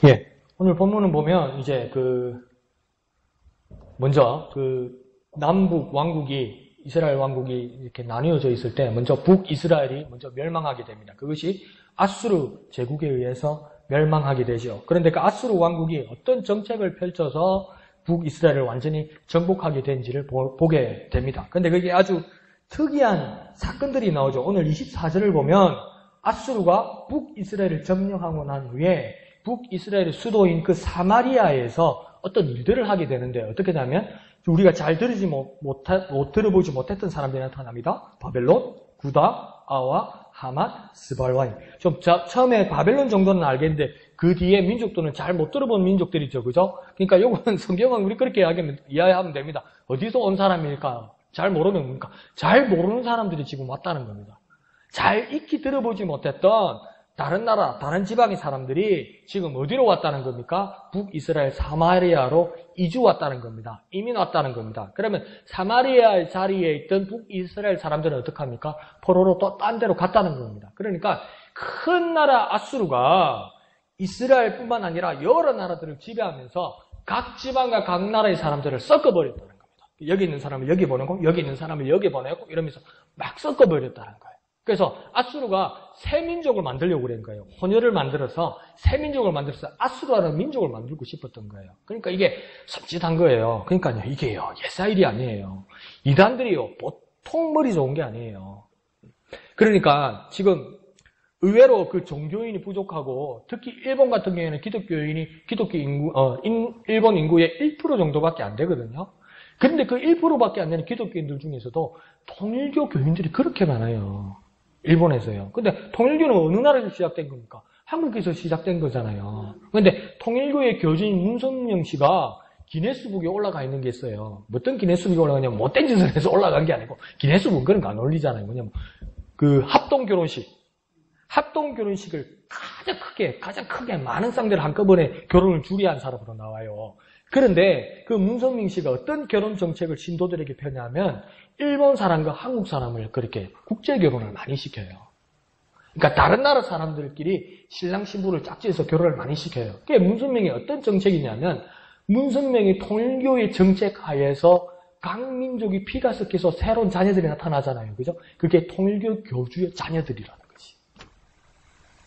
예. 오늘 본문은 보면 이제 먼저 남북 왕국이 이스라엘 왕국이 이렇게 나뉘어져 있을 때 먼저 북이스라엘이 먼저 멸망하게 됩니다. 그것이 아수르 제국에 의해서 멸망하게 되죠. 그런데 그 아수르 왕국이 어떤 정책을 펼쳐서 북이스라엘을 완전히 정복하게 된지를 보게 됩니다. 그런데 그게 아주 특이한 사건들이 나오죠. 오늘 24절을 보면 아수르가 북이스라엘을 점령하고 난 후에 북이스라엘의 수도인 그 사마리아에서 어떤 일들을 하게 되는데 어떻게 되냐면 우리가 잘 들어보지 못했던 사람들이 나타납니다. 바벨론, 구다, 아와, 하맛, 스발와임. 처음에 바벨론 정도는 알겠는데 그 뒤에 민족들은 잘 못 들어본 민족들이죠. 그죠? 그러니까 요거는 성경은 우리 그렇게 이해하면 됩니다. 어디서 온 사람일까? 잘 모르면 뭡니까? 잘 모르는 사람들이 지금 왔다는 겁니다. 잘 익히 들어보지 못했던 다른 나라, 다른 지방의 사람들이 지금 어디로 왔다는 겁니까? 북이스라엘 사마리아로 이주 왔다는 겁니다. 이민 왔다는 겁니다. 그러면 사마리아 자리에 있던 북이스라엘 사람들은 어떡합니까? 포로로 또 딴 데로 갔다는 겁니다. 그러니까 큰 나라 아수르가 이스라엘뿐만 아니라 여러 나라들을 지배하면서 각 지방과 각 나라의 사람들을 섞어버렸다는 겁니다. 여기 있는 사람을 여기 보내고 여기 있는 사람을 여기 보내고 이러면서 막 섞어버렸다는 거예요. 그래서 아수르가 새 민족을 만들려고 그런 거예요. 혼혈을 만들어서 새 민족을 만들어서 아수르라는 민족을 만들고 싶었던 거예요. 그러니까 이게 섬찟한 거예요. 그러니까요, 이게요, 옛사일이 아니에요. 이단들이요, 보통 머리 좋은 게 아니에요. 그러니까 지금 의외로 그 종교인이 부족하고 특히 일본 같은 경우에는 기독교 인구, 일본 인구의 1% 정도밖에 안 되거든요. 근데 그 1%밖에 안 되는 기독교인들 중에서도 통일교 교인들이 그렇게 많아요. 일본에서요. 근데 통일교는 어느 나라에서 시작된 겁니까? 한국에서 시작된 거잖아요. 근데 통일교의 교주인 문선명 씨가 기네스북에 올라가 있는 게 있어요. 어떤 기네스북에 올라가냐면 못된 짓을 해서 올라간 게 아니고 기네스북 그런 거 안 올리잖아요. 뭐냐면 합동 결혼식을 가장 크게 많은 쌍들을 한꺼번에 결혼을 주례한 사람으로 나와요. 그런데 그 문선명 씨가 어떤 결혼 정책을 신도들에게 펴냐면 일본 사람과 한국 사람을 그렇게 국제 결혼을 많이 시켜요. 그러니까 다른 나라 사람들끼리 신랑 신부를 짝지어서 결혼을 많이 시켜요. 그게 문선명이 어떤 정책이냐면 문선명이 통일교의 정책 하에서 각 민족이 피가 섞여서 새로운 자녀들이 나타나잖아요. 그죠? 그게 통일교 교주의 자녀들이라는 거지.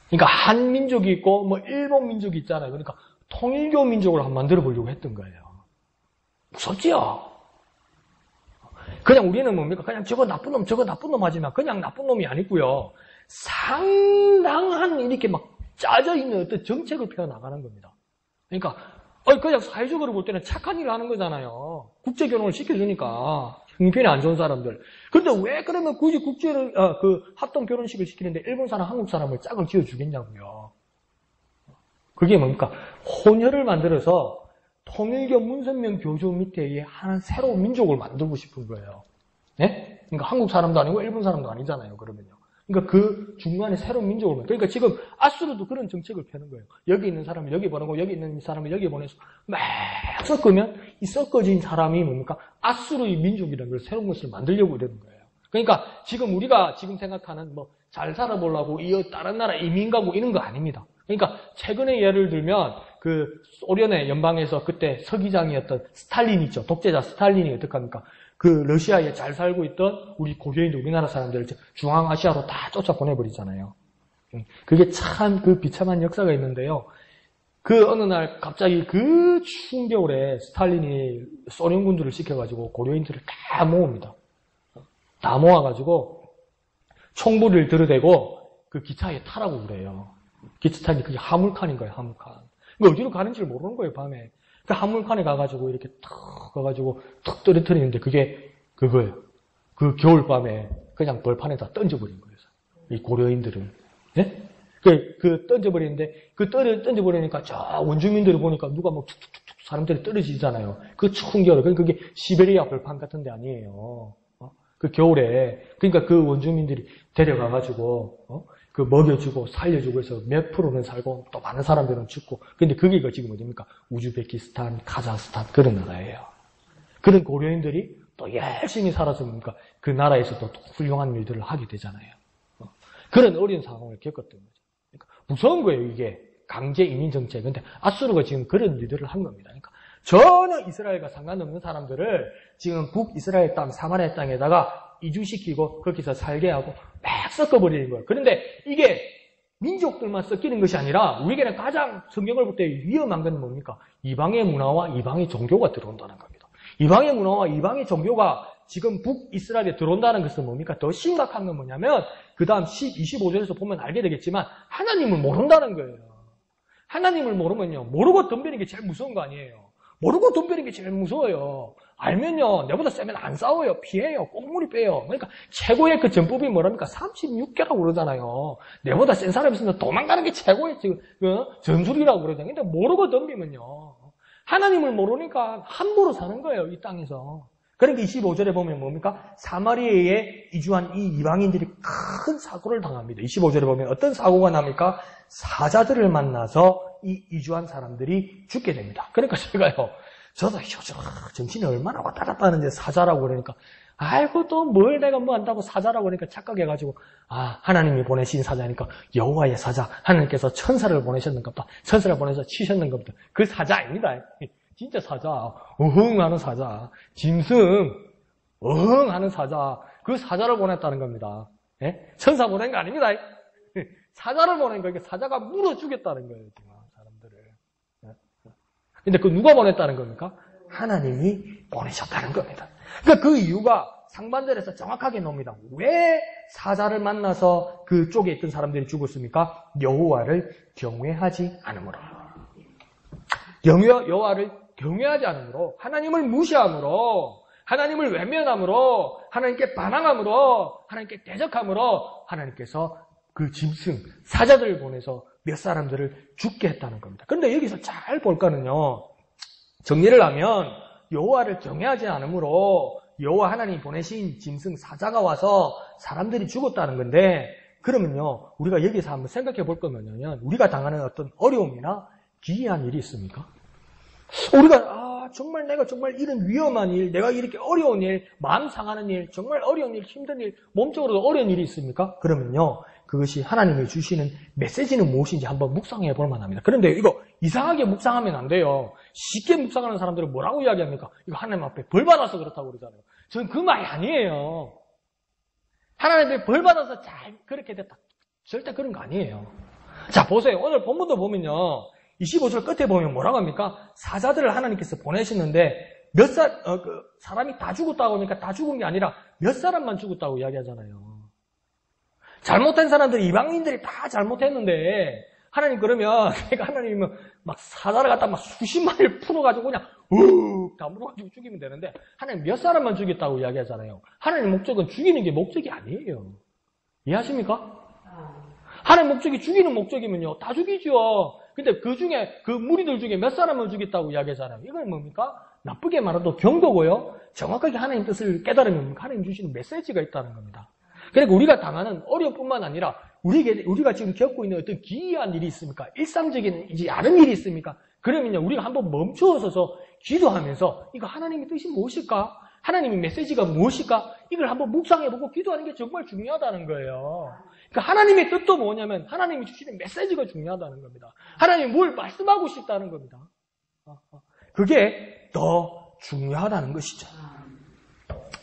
그러니까 한 민족이 있고 일본 민족이 있잖아요. 그러니까 통일교 민족을 한번 만들어 보려고 했던 거예요. 무섭지요? 그냥 우리는 뭡니까? 그냥 저거 나쁜 놈 하지만 그냥 나쁜 놈이 아니고요. 상당한 이렇게 막 짜져 있는 어떤 정책을 펴나가는 겁니다. 그러니까 그냥 사회적으로 볼 때는 착한 일을 하는 거잖아요. 국제 결혼을 시켜주니까 형편이 안 좋은 사람들. 그런데 왜 그러면 굳이 합동 결혼식을 시키는데 일본 사람, 한국 사람을 짝을 지어주겠냐고요. 그게 뭡니까? 혼혈을 만들어서 통일교 문선명 교주 밑에 하는 새로운 민족을 만들고 싶은 거예요. 네? 그러니까 한국 사람도 아니고 일본 사람도 아니잖아요. 그러면요. 그러니까 그 중간에 새로운 민족을 그러니까 지금 아수르도 그런 정책을 펴는 거예요. 여기 있는 사람을 여기 보내고 여기 있는 사람을 여기 보내서 막 섞으면 이 섞어진 사람이 뭡니까? 아수르의 민족이라는 걸 새로운 것을 만들려고 이러는 거예요. 그러니까 지금 우리가 지금 생각하는 잘 살아보려고 다른 나라 이민 가고 이런 거 아닙니다. 그러니까 최근에 예를 들면 그 소련의 연방에서 그때 서기장이었던 스탈린 있죠. 독재자 스탈린이 어떡합니까? 그 러시아에 잘 살고 있던 우리 고려인들, 우리나라 사람들을 중앙아시아로 다 쫓아보내버리잖아요. 그게 참 그 비참한 역사가 있는데요. 그 어느 날 갑자기 그 추운 겨울에 스탈린이 소련군들을 시켜가지고 고려인들을 다 모읍니다. 다 모아가지고 총부를 들이대고 그 기차에 타라고 그래요. 기차 타니 그게 화물칸인 거예요, 화물칸. 어디로 가는지를 모르는 거예요, 밤에. 그 화물칸에 가가지고 이렇게 툭 떨어뜨리는데 그게 그거예요. 그 겨울밤에 그냥 벌판에다 던져버린 거예요. 이 고려인들은. 네? 던져버리는데 던져버리니까 저 원주민들을 보니까 누가 툭툭툭 사람들이 떨어지잖아요. 그 추운 겨울에. 그게 시베리아 벌판 같은 데 아니에요. 그 겨울에. 그러니까 그 원주민들이 데려가가지고 그 먹여주고 살려주고 해서 몇 프로는 살고 또 많은 사람들은 죽고. 근데 그게 지금 어디입니까? 우즈베키스탄, 카자흐스탄 그런 나라예요. 그런 고려인들이 또 열심히 살아서 뭡니까? 그 나라에서도 또 훌륭한 일들을 하게 되잖아요. 그런 어려운 상황을 겪었던 거죠. 그러니까 무서운 거예요, 이게. 강제 이민 정책. 근데 아수르가 지금 그런 일들을 한 겁니다. 그러니까 전혀 이스라엘과 상관없는 사람들을 지금 북이스라엘 땅, 사마리아 땅에다가 이주시키고 거기서 살게 하고 막 섞어버리는 거예요. 그런데 이게 민족들만 섞이는 것이 아니라 우리에게는 가장 성경을 볼 때 위험한 건 뭡니까? 이방의 문화와 이방의 종교가 들어온다는 겁니다. 이방의 문화와 이방의 종교가 지금 북이스라엘에 들어온다는 것은 뭡니까? 더 심각한 건 뭐냐면 그 다음 25절에서 보면 알게 되겠지만 하나님을 모른다는 거예요. 하나님을 모르면요. 모르고 덤비는 게 제일 무서운 거 아니에요. 모르고 덤비는 게 제일 무서워요. 알면요. 내보다 세면 안 싸워요. 피해요. 꽁무니 빼요. 그러니까 최고의 그 전법이 뭐랍니까? 36개라고 그러잖아요. 내보다 센 사람이 있으면 도망가는 게 최고의 지금 전술이라고 그러잖아요. 근데 모르고 덤비면요. 하나님을 모르니까 함부로 사는 거예요. 이 땅에서. 그러니까 25절에 보면 뭡니까? 사마리아에 이주한 이 이방인들이 큰 사고를 당합니다. 25절에 보면 어떤 사고가 납니까? 사자들을 만나서 이 이주한 사람들이 죽게 됩니다. 그러니까 제가요, 저도 정신이 얼마나 왔다 갔다 하는데 사자라고 그러니까, 아이고 또 뭘 내가 뭐 한다고 사자라고 그러니까 착각해가지고, 아, 하나님이 보내신 사자니까 여호와의 사자, 하나님께서 천사를 보내셨는가 보다. 천사를 보내서 치셨는가 보다. 그 사자 아닙니다. 진짜 사자, 어흥하는 사자, 짐승, 어흥하는 사자, 그 사자를 보냈다는 겁니다. 예? 천사 보낸 거 아닙니다. 사자를 보낸 거니까 사자가 물어 죽였다는 거예요, 지금 사람들을. 근데 그 누가 보냈다는 겁니까? 하나님이 보내셨다는 겁니다. 그러니까 그 이유가 상반절에서 정확하게 나옵니다. 왜 사자를 만나서 그쪽에 있던 사람들이 죽었습니까? 여호와를 경외하지 않으므로. 여호와를 경외하지 않으므로, 하나님을 무시함으로, 하나님을 외면함으로, 하나님께 반항함으로, 하나님께 대적함으로 하나님께서 그 짐승, 사자들을 보내서 몇 사람들을 죽게 했다는 겁니다. 그런데 여기서 잘 볼 거는요. 정리를 하면 여호와를 경외하지 않으므로 여호와 하나님이 보내신 짐승, 사자가 와서 사람들이 죽었다는 건데, 그러면요. 우리가 여기서 한번 생각해 볼 거면요. 우리가 당하는 어떤 어려움이나 기이한 일이 있습니까? 우리가 정말 내가 정말 이런 위험한 일, 내가 이렇게 어려운 일, 마음 상하는 일, 정말 어려운 일, 힘든 일, 몸적으로도 어려운 일이 있습니까? 그러면요. 그것이 하나님이 주시는 메시지는 무엇인지 한번 묵상해 볼 만합니다. 그런데 이거 이상하게 묵상하면 안 돼요. 쉽게 묵상하는 사람들은 뭐라고 이야기합니까? 이거 하나님 앞에 벌 받아서 그렇다고 그러잖아요. 저는 그 말이 아니에요. 하나님 앞에 벌 받아서 잘 그렇게 됐다. 절대 그런 거 아니에요. 자, 보세요. 오늘 본문도 보면요. 25절 끝에 보면 뭐라고 합니까? 사자들을 하나님께서 보내시는데 사람이 다 죽었다고 하니까 다 죽은 게 아니라 몇 사람만 죽었다고 이야기하잖아요. 잘못한 사람들이, 이방인들이 다 잘못했는데 하나님 그러면 하나님은 막 사자를 갖다 막 수십 마리를 풀어가지고 그냥 다 물어가지고 죽이면 되는데 하나님 몇 사람만 죽였다고 이야기하잖아요. 하나님 목적은 죽이는 게 목적이 아니에요. 이해하십니까? 하나님 목적이 죽이는 목적이면요. 다 죽이죠. 근데 그 중에, 그 무리들 중에 몇 사람을 죽였다고 이야기하잖아요. 이건 뭡니까? 나쁘게 말해도 경고고요. 정확하게 하나님 뜻을 깨달으면 하나님 주시는 메시지가 있다는 겁니다. 그러니까 우리가 당하는 어려움뿐만 아니라 우리가 지금 겪고 있는 어떤 기이한 일이 있습니까? 일상적인 이제 다른 일이 있습니까? 그러면요. 우리가 한번 멈추어서서 기도하면서 이거 하나님의 뜻이 무엇일까? 하나님의 메시지가 무엇일까? 이걸 한번 묵상해보고 기도하는 게 정말 중요하다는 거예요. 그러니까 하나님의 뜻도 뭐냐면 하나님이 주시는 메시지가 중요하다는 겁니다. 하나님이 뭘 말씀하고 싶다는 겁니다. 그게 더 중요하다는 것이죠.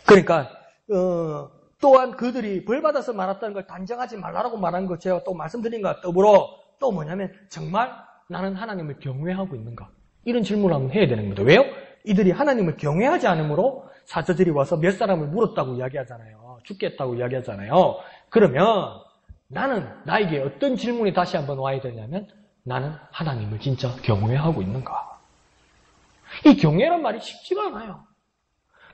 그러니까 또한 그들이 벌받아서 말았다는 걸 단정하지 말라고 말한 것 제가 또 말씀드린 것과 더불어 또 뭐냐면 정말 나는 하나님을 경외하고 있는가? 이런 질문을 한번 해야 되는 겁니다. 왜요? 이들이 하나님을 경외하지 않으므로 사자들이 와서 몇 사람을 물었다고 이야기하잖아요. 죽겠다고 이야기하잖아요. 그러면 나에게 어떤 질문이 다시 한번 와야 되냐면 나는 하나님을 진짜 경외하고 있는가? 이 경외란 말이 쉽지가 않아요.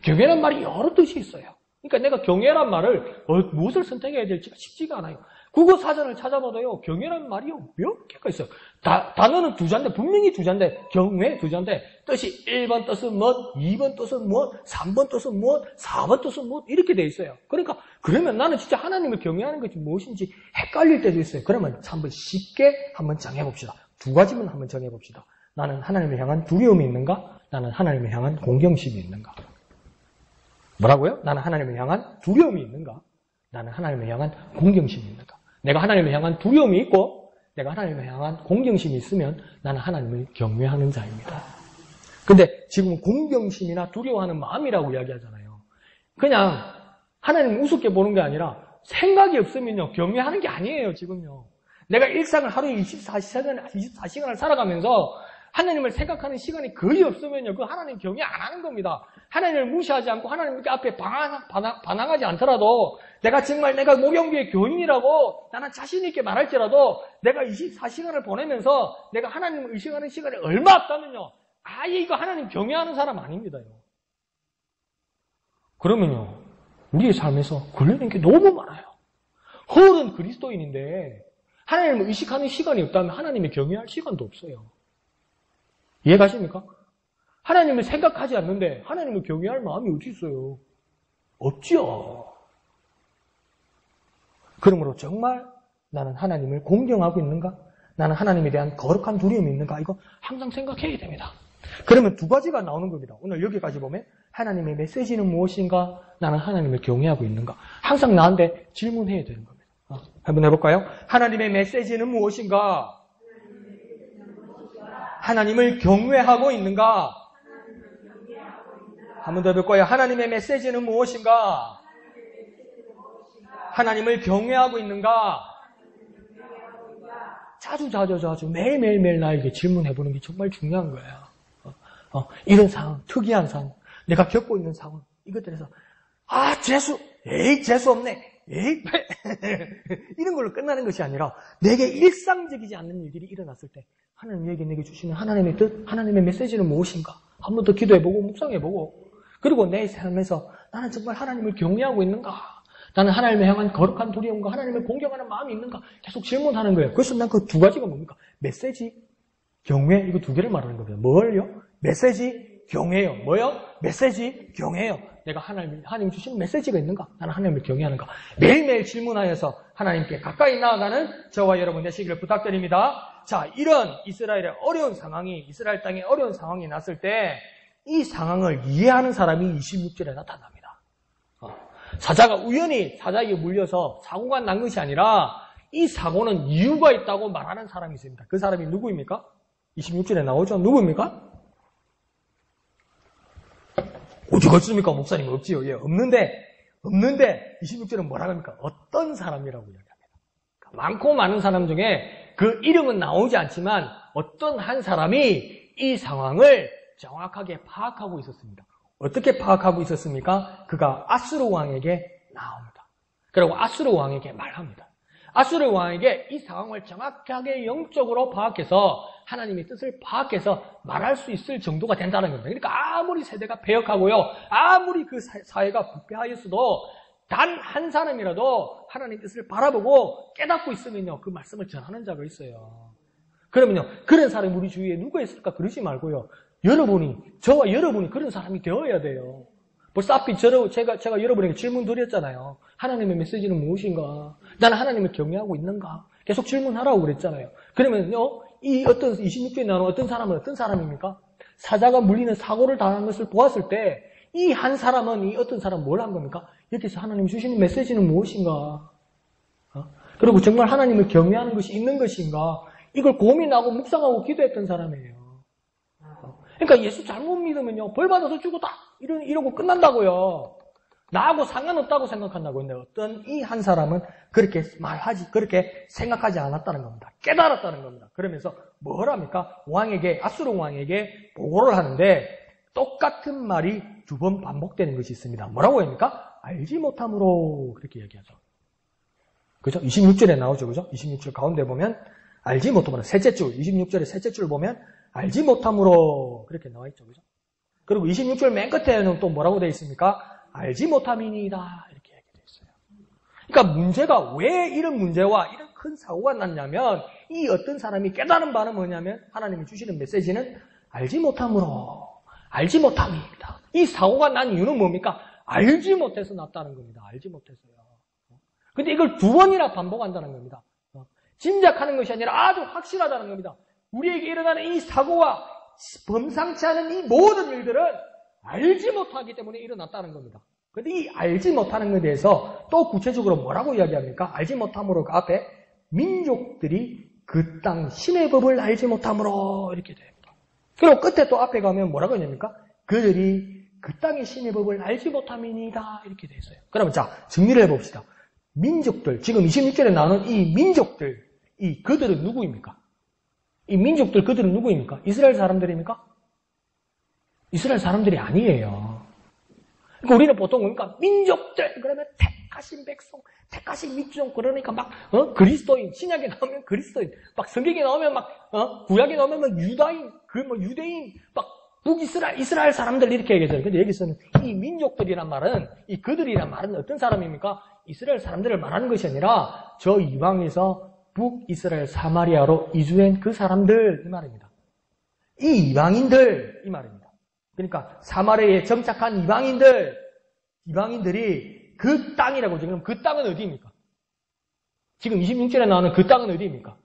경외란 말이 여러 뜻이 있어요. 그러니까 내가 경외란 말을 무엇을 선택해야 될지가 쉽지가 않아요. 국어 사전을 찾아봐도요. 경외란 말이요. 몇 개가 있어요. 단어는 두 자인데 분명히 두 자인데 경외 두 자인데 뜻이 1번 뜻은 무엇, 2번 뜻은 무엇, 3번 뜻은 무엇, 4번 뜻은 무엇 이렇게 돼 있어요. 그러니까 그러면 나는 진짜 하나님을 경외하는 것이 무엇인지 헷갈릴 때도 있어요. 그러면 한번 쉽게 한번 정해봅시다. 두 가지만 한번 정해봅시다. 나는 하나님을 향한 두려움이 있는가? 나는 하나님을 향한 공경심이 있는가? 뭐라고요? 나는 하나님을 향한 두려움이 있는가? 나는 하나님을 향한 공경심이 있는가? 내가 하나님을 향한 두려움이 있고 내가 하나님을 향한 공경심이 있으면 나는 하나님을 경외하는 자입니다. 근데 지금 공경심이나 두려워하는 마음이라고 이야기하잖아요. 그냥 하나님 우습게 보는 게 아니라 생각이 없으면요, 경외하는 게 아니에요, 지금요. 내가 일상을 하루에 24시간을 살아가면서 하나님을 생각하는 시간이 거의 없으면요, 그 하나님 경외 안 하는 겁니다. 하나님을 무시하지 않고 하나님 앞에 반항하지 않더라도 내가 정말 내가 모경교회 교인이라고 나는 자신 있게 말할지라도 내가 24시간을 보내면서 내가 하나님을 의식하는 시간이 얼마 없다면요, 아예 이거 하나님 경외하는 사람 아닙니다요. 그러면요, 우리의 삶에서 걸리는 게 너무 많아요. 헐은 그리스도인인데 하나님을 의식하는 시간이 없다면 하나님을 경외할 시간도 없어요. 이해가십니까? 하나님을 생각하지 않는데 하나님을 경외할 마음이 어디 있어요? 없죠. 그러므로 정말 나는 하나님을 공경하고 있는가? 나는 하나님에 대한 거룩한 두려움이 있는가? 이거 항상 생각해야 됩니다. 그러면 두 가지가 나오는 겁니다. 오늘 여기까지 보면 하나님의 메시지는 무엇인가? 나는 하나님을 경외하고 있는가? 항상 나한테 질문해야 되는 겁니다. 한번 해볼까요? 하나님의 메시지는 무엇인가? 하나님을 경외하고 있는가? 한 번 더 해볼까요? 하나님의 메시지는 무엇인가? 하나님을 경외하고 있는가? 자주 매일매일 나에게 질문해보는 게 정말 중요한 거예요. 이런 상황, 특이한 상황, 내가 겪고 있는 상황, 이것들에서 재수 없네. 이런 걸로 끝나는 것이 아니라 내게 일상적이지 않는 일들이 일어났을 때 하나님에게 내게 주시는 하나님의 뜻, 하나님의 메시지는 무엇인가? 한 번 더 기도해보고 묵상해보고, 그리고 내 삶에서 나는 정말 하나님을 경외하고 있는가? 나는 하나님을 향한 거룩한 두려움과 하나님을 공경하는 마음이 있는가? 계속 질문하는 거예요. 그래서 난 그 두 가지가 뭡니까? 메시지, 경외, 이거 두 개를 말하는 겁니다. 뭘요? 메시지, 경외요. 뭐요? 메시지, 경외요. 내가 하나님 주시는 메시지가 있는가? 나는 하나님을 경외하는가? 매일매일 질문하여서 하나님께 가까이 나아가는 저와 여러분 되시기를 부탁드립니다. 자, 이런 이스라엘 땅에 어려운 상황이 났을 때 이 상황을 이해하는 사람이 26절에 나타납니다. 사자가 우연히 사자에게 물려서 사고가 난 것이 아니라 이 사고는 이유가 있다고 말하는 사람이 있습니다. 그 사람이 누구입니까? 26절에 나오죠? 누구입니까? 어디 없습니까? 목사님 없지요. 예, 없는데 26절은 뭐라고 합니까? 어떤 사람이라고 이야기합니다. 많고 많은 사람 중에 그 이름은 나오지 않지만 어떤 한 사람이 이 상황을 정확하게 파악하고 있었습니다. 어떻게 파악하고 있었습니까? 그가 아수르 왕에게 나옵니다. 그리고 아수르 왕에게 말합니다. 아수르 왕에게 이 상황을 정확하게 영적으로 파악해서 하나님의 뜻을 파악해서 말할 수 있을 정도가 된다는 겁니다. 그러니까 아무리 세대가 배역하고요, 아무리 그 사회가 부패하였어도 단 한 사람이라도 하나님의 뜻을 바라보고 깨닫고 있으면요, 그 말씀을 전하는 자가 있어요. 그러면요, 그런 사람이 우리 주위에 누가 있을까? 그러지 말고요, 저와 여러분이 그런 사람이 되어야 돼요. 벌써 앞에 제가 여러분에게 질문 드렸잖아요. 하나님의 메시지는 무엇인가? 나는 하나님을 경외하고 있는가? 계속 질문하라고 그랬잖아요. 그러면요, 이 26조에 나오는 어떤 사람은 어떤 사람입니까? 사자가 물리는 사고를 당한 것을 보았을 때, 이 한 사람은, 이 어떤 사람은 뭘 한 겁니까? 여기서 하나님 주시는 메시지는 무엇인가? 그리고 정말 하나님을 경외하는 것이 있는 것인가? 이걸 고민하고 묵상하고 기도했던 사람이에요. 그러니까 예수 잘못 믿으면요, 벌 받아서 죽었다 이러고 끝난다고요. 나하고 상관없다고 생각한다고요. 근데 어떤 이 한 사람은 그렇게 그렇게 생각하지 않았다는 겁니다. 깨달았다는 겁니다. 그러면서 뭘 합니까? 아수르 왕에게 보고를 하는데 똑같은 말이 두 번 반복되는 것이 있습니다. 뭐라고 합니까? 알지 못함으로, 그렇게 얘기하죠. 그죠? 26절에 나오죠. 그죠? 26절 가운데 보면 알지 못함으로, 셋째 줄, 26절의 셋째 줄 보면 알지 못함으로, 그렇게 나와 있죠. 그죠? 그리고 26절 맨 끝에는 또 뭐라고 되어 있습니까? 알지 못함이니이다, 이렇게 얘기되어 있어요. 그러니까 문제가 왜 이런 문제와 이런 큰 사고가 났냐면, 이 어떤 사람이 깨달은 바는 뭐냐면, 하나님이 주시는 메시지는 알지 못함으로, 알지 못함입니다. 이 사고가 난 이유는 뭡니까? 알지 못해서 났다는 겁니다. 알지 못해서요. 근데 이걸 두 번이나 반복한다는 겁니다. 짐작하는 것이 아니라 아주 확실하다는 겁니다. 우리에게 일어나는 이 사고와 범상치 않은 이 모든 일들은 알지 못하기 때문에 일어났다는 겁니다. 그런데 이 알지 못하는 것에 대해서 또 구체적으로 뭐라고 이야기합니까? 알지 못함으로 그 앞에 민족들이 그 땅 신의 법을 알지 못함으로 이렇게 됩니다. 그리고 끝에 또 앞에 가면 뭐라고 했습니까? 그들이 그 땅의 신의 법을 알지 못함이니이다 이렇게 돼 있어요. 그러면 자 정리를 해봅시다. 민족들 지금 26절에 나오는 이 민족들 이 그들은 누구입니까? 이 민족들 그들은 누구입니까? 이스라엘 사람들입니까? 이스라엘 사람들이 아니에요. 그러니까 우리는 보통 그러니까 민족들 그러면 택하신 백성, 택하신 민족 그러니까 막 그리스도인 신약에 나오면 그리스도인, 막 성경에 나오면 막 구약에 나오면 막 유다인, 그 뭐 유대인, 막 이스라엘 사람들 이렇게 얘기하잖아요. 근데 여기서는 이 민족들이란 말은 이 그들이란 말은 어떤 사람입니까? 이스라엘 사람들을 말하는 것이 아니라 저 이방에서 북이스라엘 사마리아로 이주한 그 사람들 이 말입니다. 이 이방인들 이 말입니다. 그러니까 사마리아에 정착한 이방인들이 그 땅이라고 지금 그 땅은 어디입니까? 지금 26절에 나오는 그 땅은 어디입니까?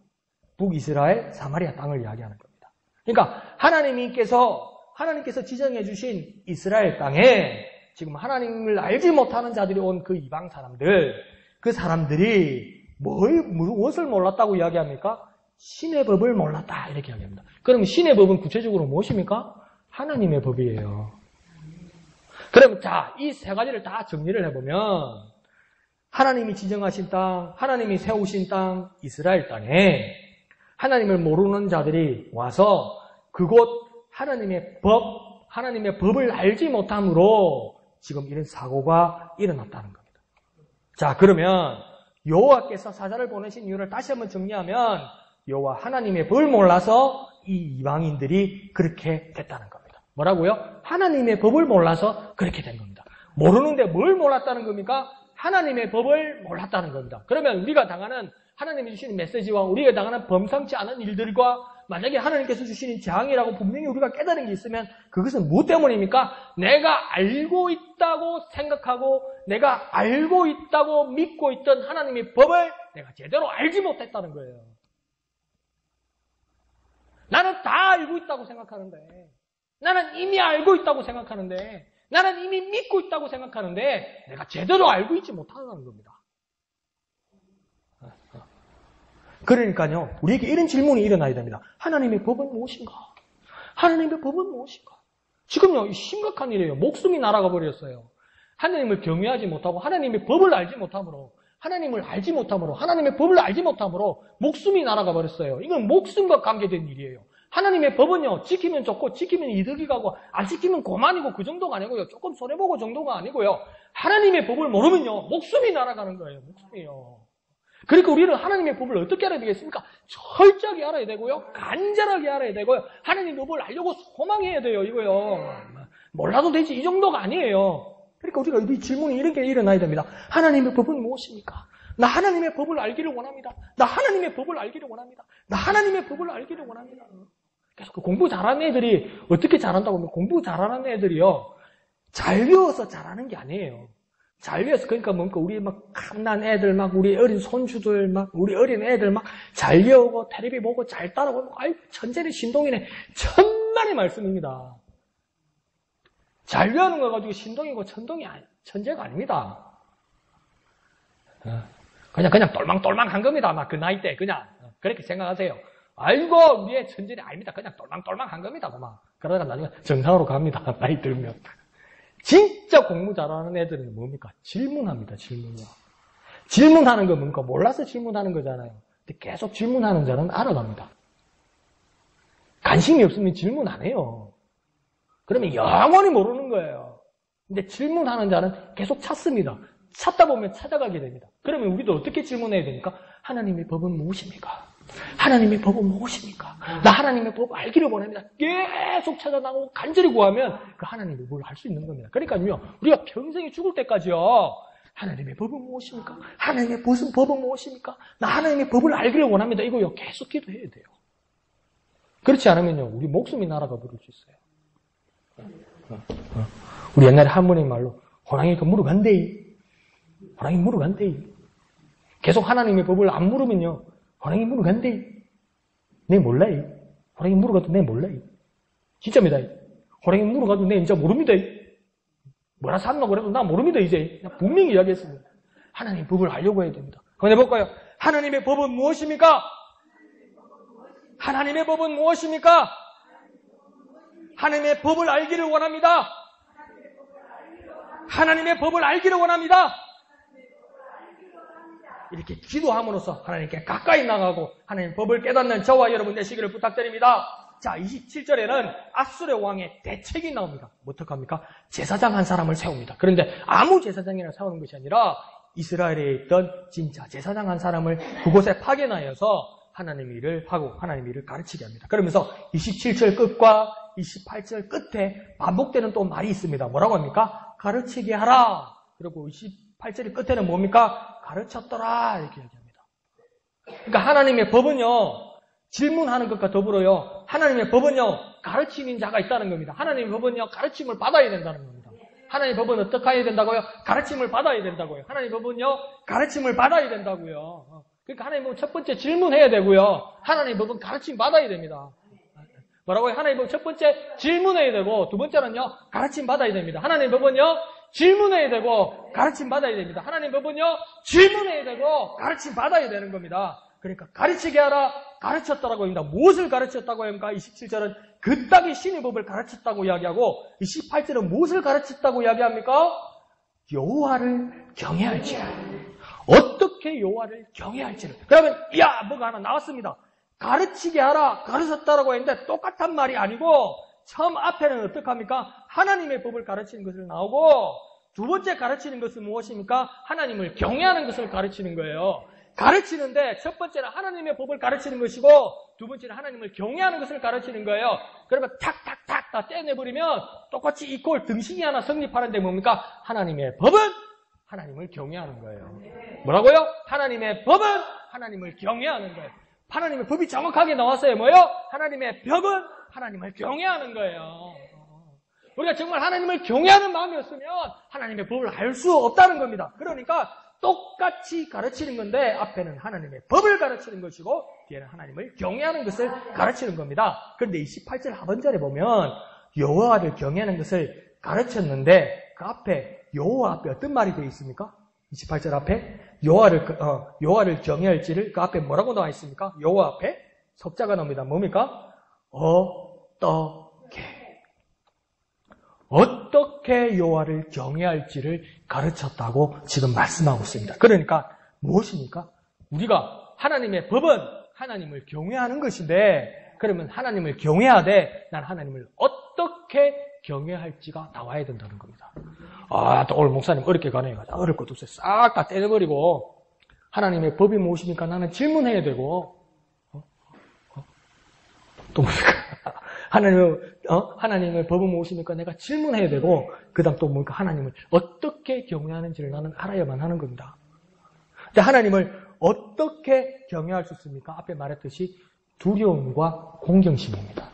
북이스라엘 사마리아 땅을 이야기하는 겁니다. 그러니까 하나님께서 지정해 주신 이스라엘 땅에 지금 하나님을 알지 못하는 자들이 온 그 이방 사람들, 그 사람들이 무엇을 몰랐다고 이야기합니까? 신의 법을 몰랐다 이렇게 이야기합니다. 그럼 신의 법은 구체적으로 무엇입니까? 하나님의 법이에요. 그럼 자, 이 세 가지를 다 정리를 해보면 하나님이 지정하신 땅, 하나님이 세우신 땅, 이스라엘 땅에 하나님을 모르는 자들이 와서 그곳 하나님의 법을 알지 못함으로 지금 이런 사고가 일어났다는 겁니다. 자, 그러면 여호와께서 사자를 보내신 이유를 다시 한번 정리하면 여호와 하나님의 법을 몰라서 이 이방인들이 그렇게 됐다는 겁니다. 뭐라고요? 하나님의 법을 몰라서 그렇게 된 겁니다. 모르는데 뭘 몰랐다는 겁니까? 하나님의 법을 몰랐다는 겁니다. 그러면 우리가 당하는 하나님이 주시는 메시지와 우리가 당하는 범상치 않은 일들과 만약에 하나님께서 주시는 재앙이라고 분명히 우리가 깨달은 게 있으면 그것은 무엇 때문입니까? 내가 알고 있다고 생각하고 내가 알고 있다고 믿고 있던 하나님의 법을 내가 제대로 알지 못했다는 거예요. 나는 다 알고 있다고 생각하는데, 나는 이미 알고 있다고 생각하는데, 나는 이미 믿고 있다고 생각하는데 내가 제대로 알고 있지 못하는 겁니다. 그러니까요, 우리에게 이런 질문이 일어나야 됩니다. 하나님의 법은 무엇인가? 하나님의 법은 무엇인가? 지금요, 심각한 일이에요. 목숨이 날아가 버렸어요. 하나님을 경외하지 못하고 하나님의 법을 알지 못함으로, 하나님의 법을 알지 못함으로 목숨이 날아가 버렸어요. 이건 목숨과 관계된 일이에요. 하나님의 법은요, 지키면 좋고 지키면 이득이 가고 안 지키면 고만이고 그 정도가 아니고요. 조금 손해보고 정도가 아니고요. 하나님의 법을 모르면요, 목숨이 날아가는 거예요. 목숨이요. 그러니까 우리는 하나님의 법을 어떻게 알아야 되겠습니까? 철저하게 알아야 되고요. 간절하게 알아야 되고요. 하나님의 법을 알려고 소망해야 돼요. 이거요. 몰라도 되지 이 정도가 아니에요. 그러니까 우리가 이 질문이 이렇게 일어나야 됩니다. 하나님의 법은 무엇입니까? 나 하나님의 법을 알기를 원합니다. 나 하나님의 법을 알기를 원합니다. 나 하나님의 법을 알기를 원합니다. 그래서 그 공부 잘하는 애들이 어떻게 잘한다고 하면 공부 잘하는 애들이요. 잘 배워서 잘하는 게 아니에요. 잘 배워서 그러니까 뭔가 우리 막 갓난 애들 막 우리 어린 손주들 막 우리 어린 애들 막 잘 배우고 텔레비 보고 잘 따라오고 아이 천재네 신동이네 천만의 말씀입니다. 잘 배우는 거 가지고 신동이고 천재가 아닙니다. 그냥 똘망똘망한 겁니다. 막 그 나이 때 그냥 그렇게 생각하세요. 아이고 우리의 천재는 아닙니다. 그냥 똘망똘망한 겁니다. 그만. 그러다가 나중에 정상으로 갑니다. 나이 들면. 진짜 공부 잘하는 애들은 뭡니까? 질문합니다. 질문하는 거 뭡니까? 몰라서 질문하는 거잖아요. 근데 계속 질문하는 자는 알아갑니다. 관심이 없으면 질문 안 해요. 그러면 영원히 모르는 거예요. 근데 질문하는 자는 계속 찾습니다. 찾다 보면 찾아가게 됩니다. 그러면 우리도 어떻게 질문해야 됩니까? 하나님의 법은 무엇입니까? 하나님의 법은 무엇입니까? 나 하나님의 법 알기를 원합니다. 계속 찾아나오고 간절히 구하면 그 하나님의 법을 알 수 있는 겁니다. 그러니까요, 우리가 평생에 죽을 때까지요, 하나님의 법은 무엇입니까? 하나님의 무슨 법은 무엇입니까? 나 하나님의 법을 알기를 원합니다. 이거요, 계속 기도해야 돼요. 그렇지 않으면요, 우리 목숨이 날아가 버릴 수 있어요. 우리 옛날에 할머니 말로, 호랑이가 물어간대이. 호랑이 물어간대이. 계속 하나님의 법을 안 물으면요, 호랑이 물어간대. 내 몰라요. 호랑이 물어가도 내 몰라요. 진짜입니다. 호랑이 물어가도 내 진짜 모릅니다. 뭐라 샀나 그래도 나 모릅니다. 이제 분명히 이야기했습니다. 하나님의 법을 알려고 해야 됩니다. 한번 해볼까요? 하나님의 법은 무엇입니까? 하나님의 법은 무엇입니까? 하나님의 법을 알기를 원합니다. 하나님의 법을 알기를 원합니다. 이렇게 기도함으로써 하나님께 가까이 나가고 하나님의 법을 깨닫는 저와 여러분 되시기를 부탁드립니다. 자, 27절에는 아수르 왕의 대책이 나옵니다. 어떡합니까? 제사장 한 사람을 세웁니다. 그런데 아무 제사장이나 세우는 것이 아니라 이스라엘에 있던 진짜 제사장 한 사람을 그곳에 파견하여서 하나님의 일을 하고 하나님의 일을 가르치게 합니다. 그러면서 27절 끝과 28절 끝에 반복되는 또 말이 있습니다. 뭐라고 합니까? 가르치게 하라. 그리고 28절 끝에는 뭡니까? 가르쳤더라. 이렇게 얘기합니다. 그러니까 하나님의 법은요, 질문하는 것과 더불어요, 하나님의 법은요, 가르치는 자가 있다는 겁니다. 하나님의 법은요, 가르침을 받아야 된다는 겁니다. 하나님의 법은 어떻게 해야 된다고요? 가르침을 받아야 된다고요. 하나님의 법은요, 가르침을 받아야 된다고요. 그러니까 하나님의 법은 첫 번째 질문해야 되고요. 하나님의 법은 가르침 받아야 됩니다. 뭐라고요? 하나님의 법은 첫 번째 질문해야 되고, 두 번째는요, 가르침 받아야 됩니다. 하나님의 법은요, 질문해야 되고, 가르침 받아야 됩니다. 하나님의 법은요, 질문해야 되고, 가르침 받아야 되는 겁니다. 그러니까 가르치게 하라, 가르쳤다라고 합니다. 무엇을 가르쳤다고 합니까? 27절은 그따위 신의 법을 가르쳤다고 이야기하고, 28절은 무엇을 가르쳤다고 이야기합니까? 여호와를 경외할지라. 어떻게 여호와를 경외할지를. 그러면 뭐가 하나 나왔습니다. 가르치게 하라, 가르쳤다라고 했는데 똑같은 말이 아니고, 처음 앞에는 어떡합니까? 하나님의 법을 가르치는 것을 나오고, 두 번째 가르치는 것은 무엇입니까? 하나님을 경외하는 것을 가르치는 거예요. 가르치는데 첫 번째는 하나님의 법을 가르치는 것이고, 두 번째는 하나님을 경외하는 것을 가르치는 거예요. 그러면 탁탁탁 다 떼내버리면 똑같이 이꼴 등식이 하나 성립하는데 뭡니까? 하나님의 법은 하나님을 경외하는 거예요. 뭐라고요? 하나님의 법은 하나님을 경외하는 거예요. 하나님의 법이 정확하게 나왔어요. 뭐요? 하나님의 법은 하나님을 경외하는 거예요. 우리가 정말 하나님을 경외하는 마음이었으면 하나님의 법을 알 수 없다는 겁니다. 그러니까 똑같이 가르치는 건데 앞에는 하나님의 법을 가르치는 것이고 뒤에는 하나님을 경외하는 것을 가르치는 겁니다. 그런데 28절 하반절에 보면 여호와를 경외하는 것을 가르쳤는데 그 앞에 여호와 앞에 어떤 말이 되어 있습니까? 28절 앞에 여호와를 경외할지를 그 앞에 뭐라고 나와 있습니까? 여호와 앞에 석자가 나옵니다. 뭡니까? 어떻게 여호와를 경외할지를 가르쳤다고 지금 말씀하고 있습니다. 그러니까 무엇입니까? 우리가 하나님의 법은 하나님을 경외하는 것인데, 그러면 하나님을 경외하되 난 하나님을 어떻게 경외할지가 나와야 된다는 겁니다. 또 오늘 목사님 어렵게 가네요. 어렵 것도 없어요. 싹 다 떼내버리고 하나님의 법이 무엇입니까? 나는 질문해야 되고 또 뭡니까? 하나님의 법은 무엇입니까? 내가 질문해야 되고, 그 다음 또 뭡니까? 하나님을 어떻게 경외하는지를 나는 알아야만 하는 겁니다. 근데 하나님을 어떻게 경외할 수 있습니까? 앞에 말했듯이 두려움과 공경심입니다.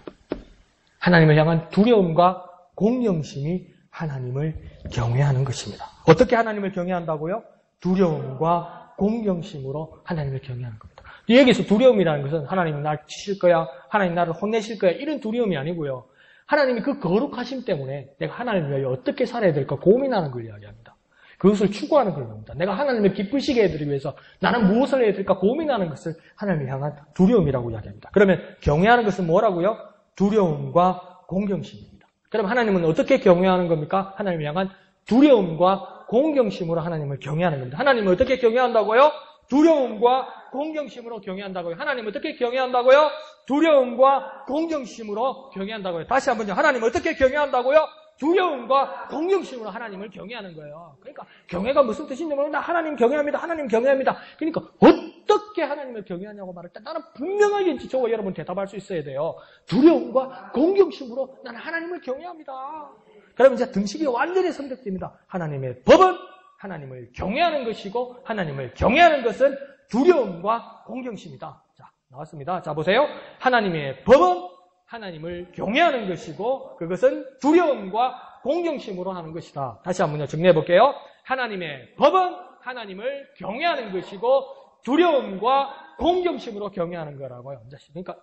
하나님을 향한 두려움과 공경심이 하나님을 경외하는 것입니다. 어떻게 하나님을 경외한다고요? 두려움과 공경심으로 하나님을 경외하는 겁니다. 여기서 두려움이라는 것은 하나님이 날 치실 거야, 하나님 나를 혼내실 거야, 이런 두려움이 아니고요. 하나님이 그 거룩하심 때문에 내가 하나님을 위하여 어떻게 살아야 될까 고민하는 걸 이야기합니다. 그것을 추구하는 걸 합니다. 내가 하나님을 기쁘시게 해드리기 위해서 나는 무엇을 해야 될까 고민하는 것을 하나님을 향한 두려움이라고 이야기합니다. 그러면 경외하는 것은 뭐라고요? 두려움과 공경심입니다. 그럼 하나님은 어떻게 경외하는 겁니까? 하나님을 향한 두려움과 공경심으로 하나님을 경외하는 겁니다. 하나님을 어떻게 경외한다고요? 두려움과 공경심으로 경외한다고요. 하나님 어떻게 경외한다고요? 두려움과 공경심으로 경외한다고요. 다시 한번요. 하나님 어떻게 경외한다고요? 두려움과 공경심으로 하나님을 경외하는 거예요. 그러니까 경외가 무슨 뜻인지 모르겠는데 하나님 경외합니다. 하나님 경외합니다. 그러니까 어떻게 하나님을 경외하냐고 말할 때 나는 분명하게 저와 여러분 대답할 수 있어야 돼요. 두려움과 공경심으로 나는 하나님을 경외합니다. 그러면 이제 등식이 완전히 선택됩니다. 하나님의 법은 하나님을 경외하는 것이고 하나님을 경외하는 것은 두려움과 공경심이다. 자, 나왔습니다. 자, 보세요. 하나님의 법은 하나님을 경외하는 것이고 그것은 두려움과 공경심으로 하는 것이다. 다시 한번 정리해 볼게요. 하나님의 법은 하나님을 경외하는 것이고 두려움과 공경심으로 경외하는 거라고요.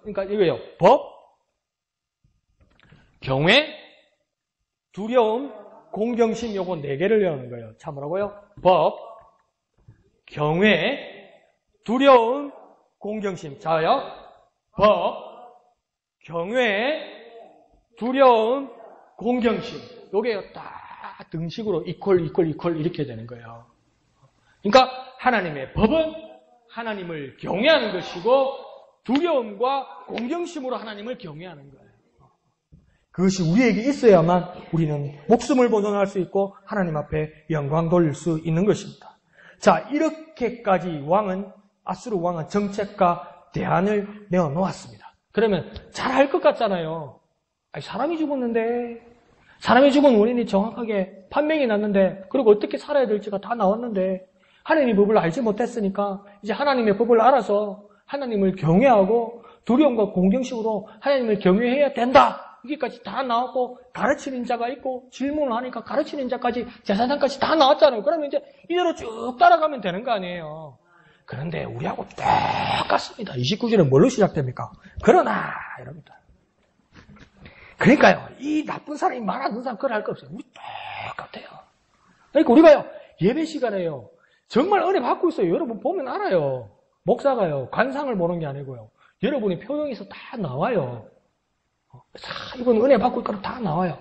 그러니까 이거예요. 법, 경외, 두려움, 공경심 요거 4개를 외우는 거예요. 참 뭐라고요? 법, 경외, 두려움, 공경심. 자요. 법, 경외, 두려움, 공경심. 요게 딱 등식으로 이퀄 이렇게 되는 거예요. 그러니까 하나님의 법은 하나님을 경외하는 것이고 두려움과 공경심으로 하나님을 경외하는 거예요. 그것이 우리에게 있어야만 우리는 목숨을 보존할 수 있고 하나님 앞에 영광 돌릴 수 있는 것입니다. 자, 이렇게까지 아수르 왕은 정책과 대안을 내어놓았습니다. 그러면 잘할 것 같잖아요. 아니, 사람이 죽었는데, 사람이 죽은 원인이 정확하게 판명이 났는데, 그리고 어떻게 살아야 될지가 다 나왔는데, 하나님의 법을 알지 못했으니까 이제 하나님의 법을 알아서 하나님을 경외하고 두려움과 공경심으로 하나님을 경외해야 된다. 여기까지 다 나왔고 가르치는 자가 있고 질문을 하니까 가르치는 자까지 제사장까지 다 나왔잖아요. 그러면 이제 이대로 쭉 따라가면 되는 거 아니에요. 그런데 우리하고 똑같습니다. 29절은 뭘로 시작됩니까? 그러나 이럽니다. 그러니까요. 이 나쁜 사람이 말하는 사람 그걸 할 거 없어요. 우리 똑같아요. 그러니까 우리가요. 예배 시간에요. 정말 은혜 받고 있어요. 여러분 보면 알아요. 목사가요. 관상을 보는 게 아니고요. 여러분이 표정에서 다 나와요. 이건 은혜 받고 있거나 다 나와요.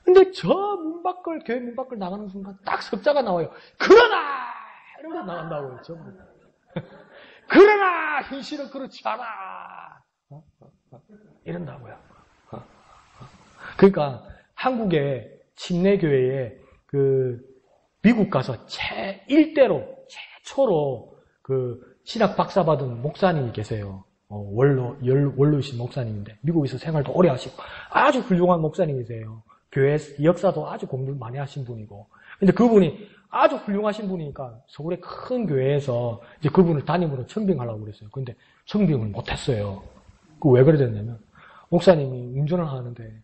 근데 저 문 밖을, 교회 문 밖을 나가는 순간 딱 석자가 나와요. 그러나! 이러고 나간다고요, 전부. 그러나! 현실은 그렇지 않아! 이런다고요. 그러니까 한국의 침례교회에 미국 가서 최초로 신학 박사 받은 목사님이 계세요. 원로이신 목사님인데, 미국에서 생활도 오래 하시고, 아주 훌륭한 목사님이세요. 교회 역사도 아주 공부 많이 하신 분이고. 근데 그분이 아주 훌륭하신 분이니까 서울의 큰 교회에서 이제 그분을 담임으로 청빙하려고 그랬어요. 근데 청빙을 못했어요. 왜 그래 됐냐면, 목사님이 운전을 하는데,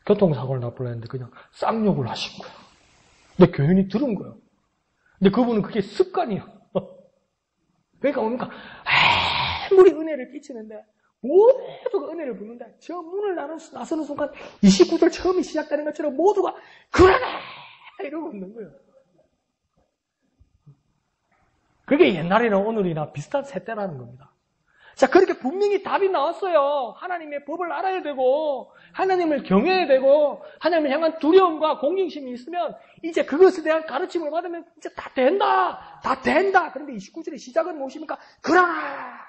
교통사고를 나쁘려 했는데 그냥 쌍욕을 하신 거예요. 근데 교인이 들은 거예요. 근데 그분은 그게 습관이에요. 그러니까 뭡니까? 아무리 은혜를 끼치는데 모두가 은혜를 부는데 저 문을 나서는 순간 29절 처음이 시작되는 것처럼 모두가 그러네! 이러고 있는 거예요. 그게 옛날이나 오늘이나 비슷한 세대라는 겁니다. 자, 그렇게 분명히 답이 나왔어요. 하나님의 법을 알아야 되고 하나님을 경외해야 되고 하나님을 향한 두려움과 공경심이 있으면 이제 그것에 대한 가르침을 받으면 이제 다 된다. 다 된다. 그런데 29절의 시작은 무엇입니까? 그러나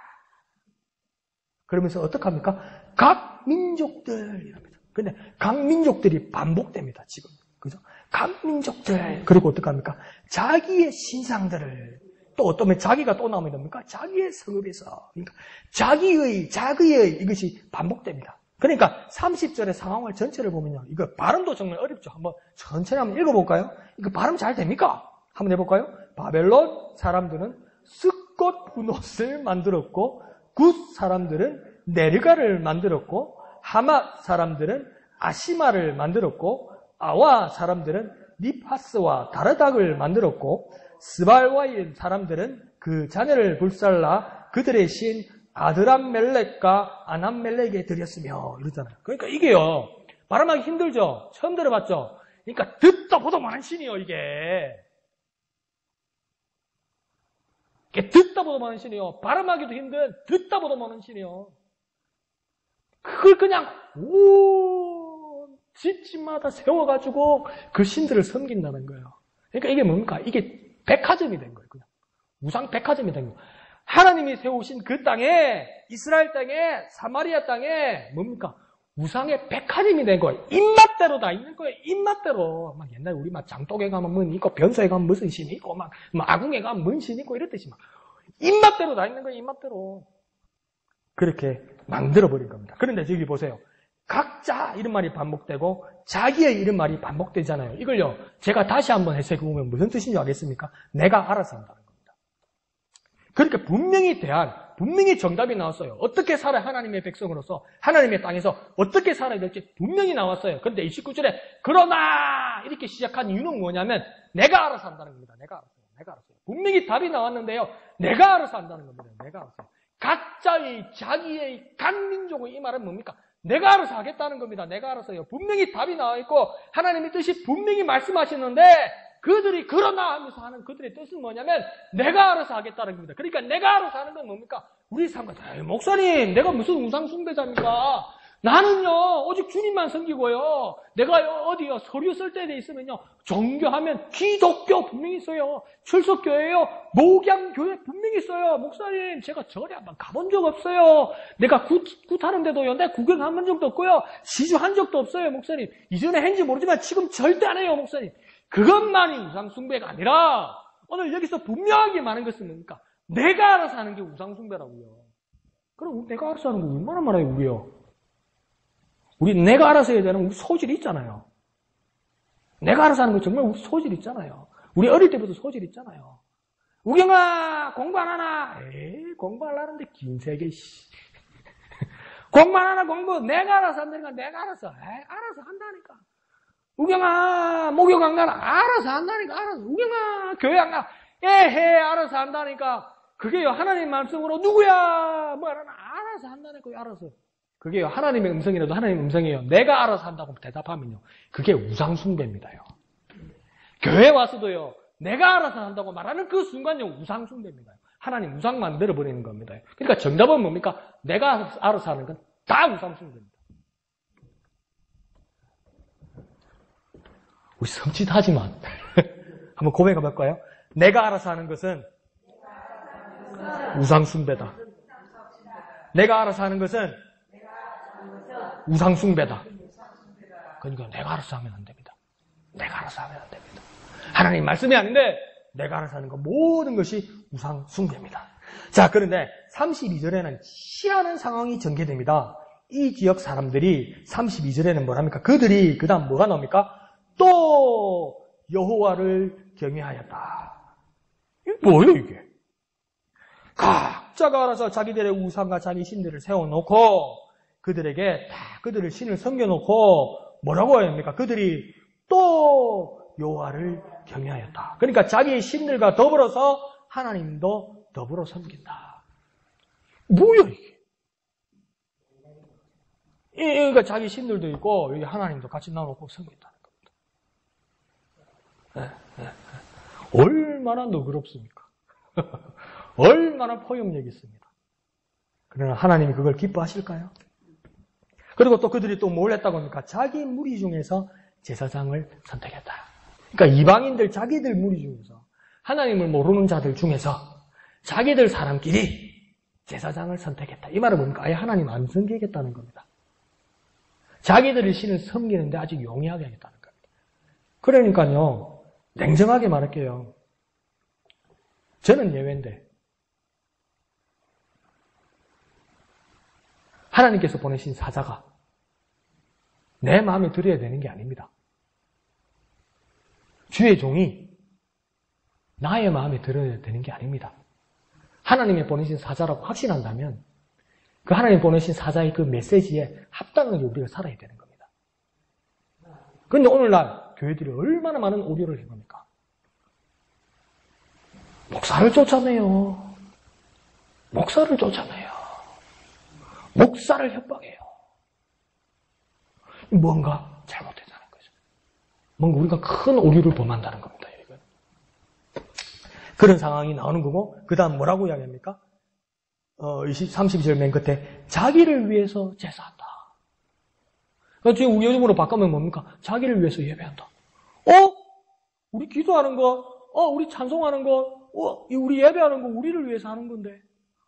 그러면서 어떡합니까? 각 민족들이랍니다. 근데 각 민족들이 반복됩니다. 지금. 그죠? 각 민족들. 그리고 어떡합니까? 자기의 신상들을 또 어떠면 자기가 또 나오면 됩니까? 자기의 성읍에서. 그러니까 자기의 이것이 반복됩니다. 그러니까 30절의 상황을 전체를 보면요. 이거 발음도 정말 어렵죠. 한번 천천히 한번 읽어볼까요? 이거 발음 잘 됩니까? 한번 해볼까요? 바벨론 사람들은 스꽃 분옷을 만들었고 굿 사람들은 네르가를 만들었고 하맛 사람들은 아시마를 만들었고 아와 사람들은 니파스와 다르닥을 만들었고 스발와인 사람들은 그 자녀를 불살라 그들의 신 아드람멜렉과 아남멜렉에 드렸으며 이러잖아요. 그러니까 이게요. 발음하기 힘들죠? 처음 들어봤죠? 그러니까 듣다 보도 많은 신이요 이게 듣다 보도 많은 신이요. 발음하기도 힘든 듣다 보도 많은 신이요. 그걸 그냥 온 집집마다 세워가지고 그 신들을 섬긴다는 거예요. 그러니까 이게 뭡니까? 이게 백화점이 된 거예요. 그냥 우상 백화점이 된 거예요. 하나님이 세우신 그 땅에 이스라엘 땅에 사마리아 땅에 뭡니까? 우상의 백화점이 된 거예요. 입맛대로 다 있는 거예요. 입맛대로. 막 옛날에 우리 막 장독에 가면 뭐 있고 변소에 가면 무슨 신이 있고 막 아궁에 가면 뭔 신이 있고 이랬듯이 막 입맛대로 다 있는 거예요. 입맛대로. 그렇게 만들어버린 겁니다. 그런데 저기 보세요. 각자 이런 말이 반복되고 자기의 이런 말이 반복되잖아요. 이걸요. 제가 다시 한번 해석해보면 무슨 뜻인지 알겠습니까? 내가 알아서 한다는 겁니다. 그러니까 분명히 정답이 나왔어요. 어떻게 살아야 하나님의 백성으로서 하나님의 땅에서 어떻게 살아야 될지 분명히 나왔어요. 그런데 29절에 그러나 이렇게 시작한 이유는 뭐냐면 내가 알아서 한다는 겁니다. 내가 알아서. 분명히 답이 나왔는데요. 내가 알아서 한다는 겁니다. 내가 알아서. 각자의 자기의 각 민족의 이 말은 뭡니까? 내가 알아서 하겠다는 겁니다. 내가 알아서요. 분명히 답이 나와 있고 하나님의 뜻이 분명히 말씀하시는데 그들이 그러나 하면서 하는 그들의 뜻은 뭐냐면 내가 알아서 하겠다는 겁니다. 그러니까 내가 알아서 하는 건 뭡니까? 우리 삶과 목사님 내가 무슨 우상 숭배자입니까? 나는요, 오직 주님만 섬기고요. 내가 어디요, 서류 쓸 때 돼 있으면요, 종교하면 기독교 분명히 있어요. 출석교회요, 목양교회 분명히 있어요. 목사님, 제가 절에 한번 가본 적 없어요. 내가 굿하는데도요, 내가 구경 한 번 적도 없고요. 시주한 적도 없어요, 목사님. 이전에 했는지 모르지만 지금 절대 안 해요, 목사님. 그것만이 우상숭배가 아니라, 오늘 여기서 분명하게 말하는 것은 뭡니까? 내가 알아서 하는 게 우상숭배라고요. 그럼 내가 알아서 하는 거 얼마나 말해요, 우리요? 우리 내가 알아서 해야 되는 우리 소질이 있잖아요. 내가 알아서 하는 거 정말 우리 소질 있잖아요. 우리 어릴 때부터 소질 있잖아요. 우경아, 공부 안 하나? 에이, 공부 하려는데 긴 세계, 씨. 공부 안 하나, 공부. 내가 알아서 한다니까, 내가 알아서. 에이, 알아서 한다니까. 우경아, 목욕 안 가나? 알아서 한다니까, 알아서. 우경아, 교회 안 가? 에헤, 알아서 한다니까. 그게요, 하나님 말씀으로 누구야? 뭐 하나? 알아서 한다니까요, 알아서. 그게요, 하나님의 음성이라도 하나님의 음성이에요. 내가 알아서 한다고 대답하면요, 그게 우상숭배입니다요. 교회 와서도요, 내가 알아서 한다고 말하는 그 순간요, 우상숭배입니다. 하나님 우상 만들어버리는 겁니다. 그러니까 정답은 뭡니까? 내가 알아서 하는 건 다 우상숭배입니다. 우리 섬찟하지만 한번 고백해 볼까요? 내가 알아서 하는 것은 우상숭배다. 내가 알아서 하는 것은 우상숭배다. 그러니까 내가 알아서 하면 안 됩니다. 내가 알아서 하면 안 됩니다. 하나님 말씀이 아닌데 내가 알아서 하는 거 모든 것이 우상숭배입니다. 자, 그런데 32절에는 희한한 상황이 전개됩니다. 이 지역 사람들이 32절에는 뭐랍니까? 그들이 그 다음 뭐가 나옵니까? 또 여호와를 경외하였다. 이게 뭐예요, 이게? 각자가 알아서 자기들의 우상과 자기 신들을 세워놓고 그들에게 다 그들을 신을 섬겨놓고 뭐라고 해야 합니까? 그들이 또 여호와를 경외하였다. 그러니까 자기의 신들과 더불어서 하나님도 더불어 섬긴다. 뭐야 이게? 그러니까 자기 신들도 있고 여기 하나님도 같이 나눠놓고 섬긴다는 겁니다. 얼마나 너그럽습니까? 얼마나 포용력이 있습니다. 그러나 하나님이 그걸 기뻐하실까요? 그리고 또 그들이 또 뭘 했다고 합니까? 자기 무리 중에서 제사장을 선택했다. 그러니까 이방인들 자기들 무리 중에서 하나님을 모르는 자들 중에서 자기들 사람끼리 제사장을 선택했다. 이 말은 뭡니까? 아예 하나님 안 섬기겠다는 겁니다. 자기들의 신을 섬기는데 아직 용이하게 하겠다는 겁니다. 그러니까요, 냉정하게 말할게요. 저는 예외인데 하나님께서 보내신 사자가 내 마음에 들어야 되는 게 아닙니다. 주의 종이 나의 마음에 들어야 되는 게 아닙니다. 하나님이 보내신 사자라고 확신한다면 그 하나님 보내신 사자의 그 메시지에 합당하게 우리가 살아야 되는 겁니다. 그런데 오늘날 교회들이 얼마나 많은 오류를 한 겁니까? 목사를 쫓아내요. 목사를 쫓아내요. 목사를 협박해요. 뭔가 잘못했다는 거죠. 뭔가 우리가 큰 오류를 범한다는 겁니다. 이건. 그런 상황이 나오는 거고 그 다음 뭐라고 이야기합니까? 32절 맨 끝에 자기를 위해서 제사한다. 그러니까 지금 요즘으로 바꾸면 뭡니까? 자기를 위해서 예배한다. 우리 기도하는 거, 우리 찬송하는 거, 우리 예배하는 거 우리를 위해서 하는 건데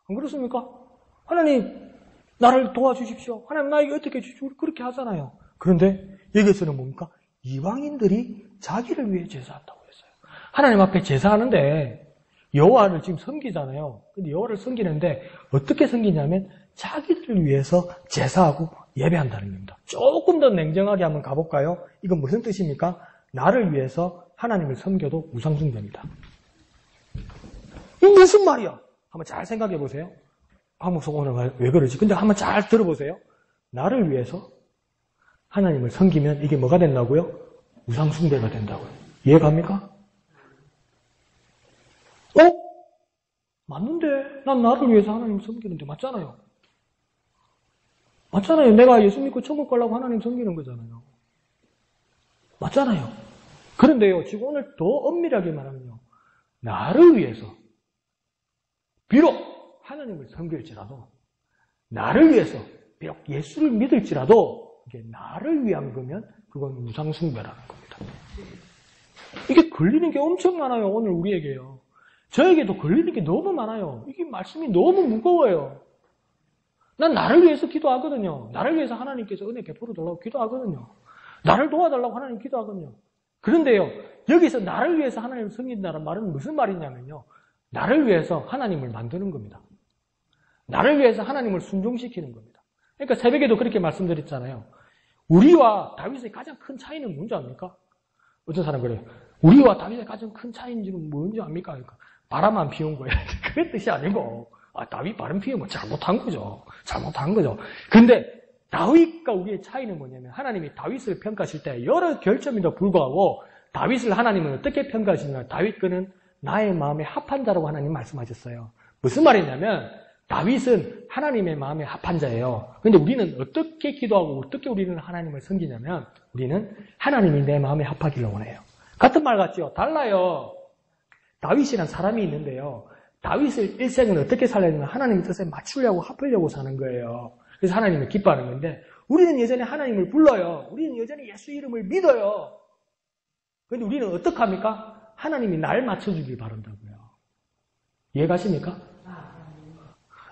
안 그렇습니까? 하나님 나를 도와주십시오. 하나님 나에게 어떻게 해주십시오. 그렇게 하잖아요. 그런데 여기에서는 뭡니까? 이방인들이 자기를 위해 제사한다고 했어요. 하나님 앞에 제사하는데 여호와를 지금 섬기잖아요. 근데 여호와를 섬기는데 어떻게 섬기냐면 자기들을 위해서 제사하고 예배한다는 겁니다. 조금 더 냉정하게 한번 가볼까요? 이건 무슨 뜻입니까? 나를 위해서 하나님을 섬겨도 우상숭배입니다. 이게 무슨 말이야? 한번 잘 생각해 보세요. 오늘 왜 그러지? 근데 한번 잘 들어보세요. 나를 위해서 하나님을 섬기면 이게 뭐가 된다고요? 우상숭배가 된다고요. 이해갑니까? 맞는데? 난 나를 위해서 하나님 섬기는데 맞잖아요. 맞잖아요. 내가 예수 믿고 천국 가려고 하나님 섬기는 거잖아요. 맞잖아요. 그런데요, 지금 오늘 더 엄밀하게 말하면요. 나를 위해서 비록 하나님을 섬길지라도 나를 위해서 비록 예수를 믿을지라도 이게 나를 위한 거면 그건 우상숭배라는 겁니다. 이게 걸리는 게 엄청 많아요. 오늘 우리에게요. 저에게도 걸리는 게 너무 많아요. 이게 말씀이 너무 무거워요. 난 나를 위해서 기도하거든요. 나를 위해서 하나님께서 은혜 베풀어 달라고 기도하거든요. 나를 도와달라고 하나님 기도하거든요. 그런데요, 여기서 나를 위해서 하나님을 섬긴다는 말은 무슨 말이냐면요. 나를 위해서 하나님을 만드는 겁니다. 나를 위해서 하나님을 순종시키는 겁니다. 그러니까 새벽에도 그렇게 말씀드렸잖아요. 우리와 다윗의 가장 큰 차이는 뭔지 압니까? 어떤 사람 그래요. 우리와 다윗의 가장 큰 차이는 뭔지 압니까? 그러니까 바람 안 피운 거예요. 그게 뜻이 아니고, 다윗 바람 피우면 잘못한 거죠. 잘못한 거죠. 근데 다윗과 우리의 차이는 뭐냐면 하나님이 다윗을 평가하실 때 여러 결점에도 불구하고 다윗을 하나님은 어떻게 평가하시냐. 다윗 그는 나의 마음에 합한 자라고 하나님 말씀하셨어요. 무슨 말이냐면 다윗은 하나님의 마음에 합한 자예요. 그런데 우리는 어떻게 기도하고 어떻게 우리는 하나님을 섬기냐면 우리는 하나님이 내 마음에 합하기를 원해요. 같은 말 같죠? 달라요. 다윗이란 사람이 있는데요. 다윗을 일생은 어떻게 살려냐면 하나님의 뜻에 맞추려고 합하려고 사는 거예요. 그래서 하나님을 기뻐하는 건데 우리는 여전히 하나님을 불러요. 우리는 여전히 예수 이름을 믿어요. 그런데 우리는 어떻게 합니까? 하나님이 날 맞춰주길 바란다고요. 이해가십니까?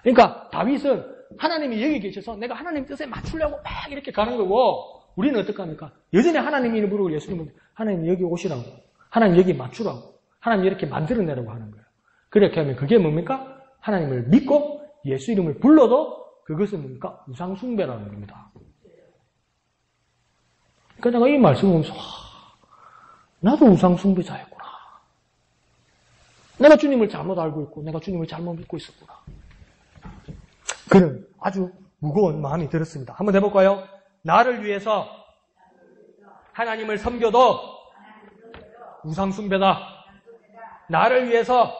그러니까 다윗은 하나님이 여기 계셔서 내가 하나님 뜻에 맞추려고 막 이렇게 가는 거고 우리는 어떻게 합니까? 여전히 하나님 이름을 부르고 예수님은 하나님 여기 오시라고 하나님 여기 맞추라고 하나님 이렇게 만들어내라고 하는 거예요. 그렇게 하면 그게 뭡니까? 하나님을 믿고 예수 이름을 불러도 그것은 뭡니까? 우상숭배라는 겁니다. 그러니까 내가 이 말씀을 보면서 나도 우상숭배자였구나. 내가 주님을 잘못 알고 있고 내가 주님을 잘못 믿고 있었구나. 그는 아주 무거운 마음이 들었습니다. 한번 해볼까요? 나를 위해서 하나님을 섬겨도 우상숭배다. 나를 위해서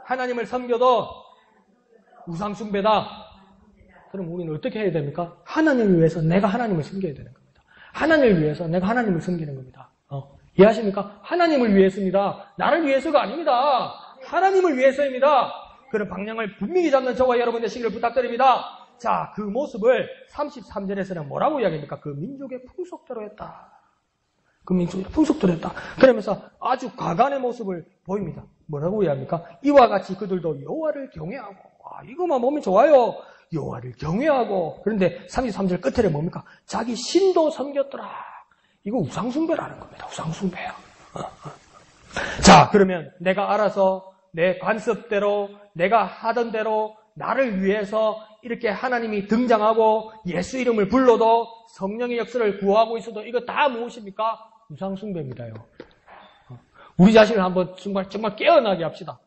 하나님을 섬겨도 우상숭배다. 그럼 우리는 어떻게 해야 됩니까? 하나님을 위해서 내가 하나님을 섬겨야 되는 겁니다. 하나님을 위해서 내가 하나님을 섬기는 겁니다. 이해하십니까? 하나님을 위해서입니다. 나를 위해서가 아닙니다. 하나님을 위해서입니다. 그런 방향을 분명히 잡는 저와 여러분 되시기를 부탁드립니다. 자, 그 모습을 33절에서는 뭐라고 이야기합니까? 그 민족의 풍속대로 했다. 그 민족의 풍속대로 했다. 그러면서 아주 과간의 모습을 보입니다. 뭐라고 이야기합니까? 이와 같이 그들도 여호와를 경외하고 이거만 보면 좋아요. 여호와를 경외하고 그런데 33절 끝에 뭡니까? 자기 신도 섬겼더라. 이거 우상숭배라는 겁니다. 우상숭배야. 자, 그러면 내가 알아서 내 관습대로 내가 하던 대로 나를 위해서 이렇게 하나님이 등장하고 예수 이름을 불러도 성령의 역사를 구하고 있어도 이거 다 무엇입니까? 우상숭배입니다요. 우리 자신을 한번 정말 깨어나게 합시다.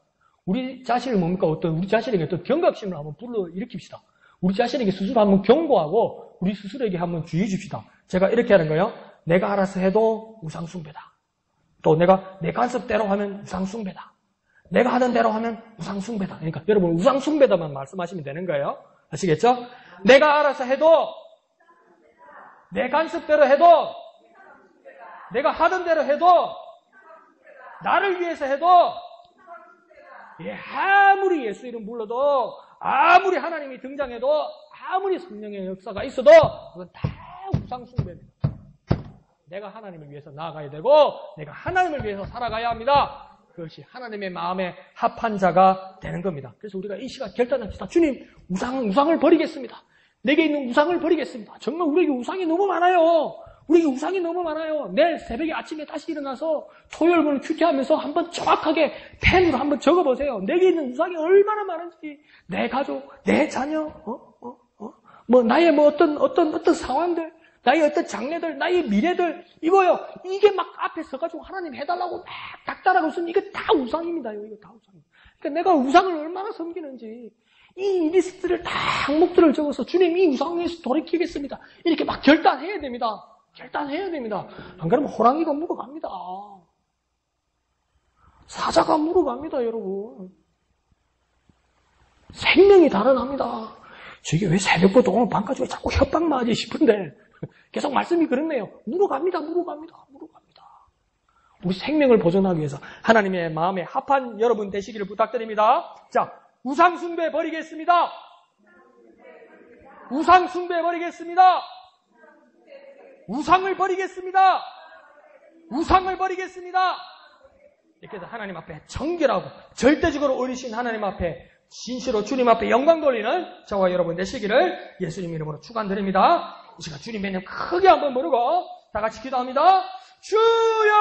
우리 자신을 뭡니까? 우리 자신에게 어떤 경각심을 한번 불러일으킵시다. 우리 자신에게 스스로 한번 경고하고 우리 스스로에게 한번 주의해 줍시다. 제가 이렇게 하는 거예요. 내가 알아서 해도 우상숭배다. 또 내가 내 간섭대로 하면 우상숭배다. 내가 하던 대로 하면 우상숭배다. 그러니까 여러분 우상숭배다만 말씀하시면 되는 거예요. 아시겠죠? 내가 알아서 해도 내 간섭대로 해도 내가 하던 대로 해도 나를 위해서 해도 아무리 예수 이름 불러도 아무리 하나님이 등장해도 아무리 성령의 역사가 있어도 그건 다 우상숭배입니다. 내가 하나님을 위해서 나아가야 되고 내가 하나님을 위해서 살아가야 합니다. 그것이 하나님의 마음에 합한 자가 되는 겁니다. 그래서 우리가 이 시간 결단합시다. 주님, 우상을 버리겠습니다. 내게 있는 우상을 버리겠습니다. 정말 우리에게 우상이 너무 많아요. 우리에게 우상이 너무 많아요. 내일 새벽에 아침에 다시 일어나서 토요일을 큐티하면서 한번 정확하게 펜으로 한번 적어보세요. 내게 있는 우상이 얼마나 많은지. 내 가족, 내 자녀, 나의 어떤 상황들, 나의 어떤 장래들, 나의 미래들, 이거요. 이게 막 앞에 서가지고 하나님 해달라고 막 닥달하고 있으면 이거 다 우상입니다. 이거 다 우상입니다. 그러니까 내가 우상을 얼마나 섬기는지 이 리스트를 다 항목들을 적어서 주님 이 우상에서 돌이키겠습니다. 이렇게 막 결단해야 됩니다. 결단해야 됩니다. 안 그러면 호랑이가 물어갑니다. 사자가 물어갑니다, 여러분. 생명이 달아납니다. 저게 왜 새벽부터 오늘 밤까지 왜 자꾸 협박만 하지 싶은데 계속 말씀이 그렇네요. 물어갑니다. 우리 생명을 보존하기 위해서 하나님의 마음에 합한 여러분 되시기를 부탁드립니다. 자, 우상숭배 버리겠습니다. 우상 숭배 버리겠습니다. 우상을 버리겠습니다. 우상을 버리겠습니다. 이렇게 해서 하나님 앞에 정결하고 절대적으로 어리신 하나님 앞에 진실로 주님 앞에 영광 돌리는 저와 여러분 되시기를 예수님 이름으로 축원드립니다. 이 시간 주님의 이름 크게 한번 부르고 다 같이 기도합니다. 주여!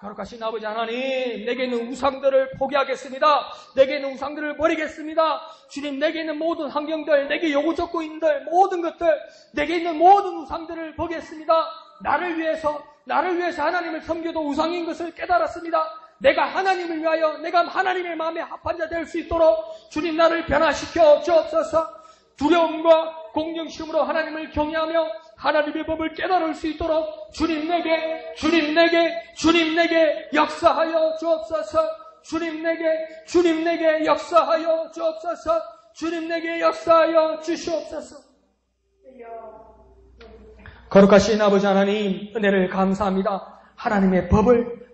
거룩하신 아버지 하나님, 내게 있는 우상들을 포기하겠습니다. 내게 있는 우상들을 버리겠습니다. 주님, 내게 있는 모든 환경들, 내게 요구조건인들, 모든 것들, 내게 있는 모든 우상들을 버리겠습니다. 나를 위해서 하나님을 섬겨도 우상인 것을 깨달았습니다. 내가 하나님을 위하여, 내가 하나님의 마음에 합한 자 될 수 있도록 주님 나를 변화시켜 주옵소서. 두려움과 공경심으로 하나님을 경외하며 하나님의 법을 깨달을 수 있도록 주님 내게 역사하여 주옵소서. 주님 내게 역사하여 주옵소서. 주님 내게 역사하여 주시옵소서. 거룩하신 아버지 하나님, 은혜를 감사합니다. 하나님의 법을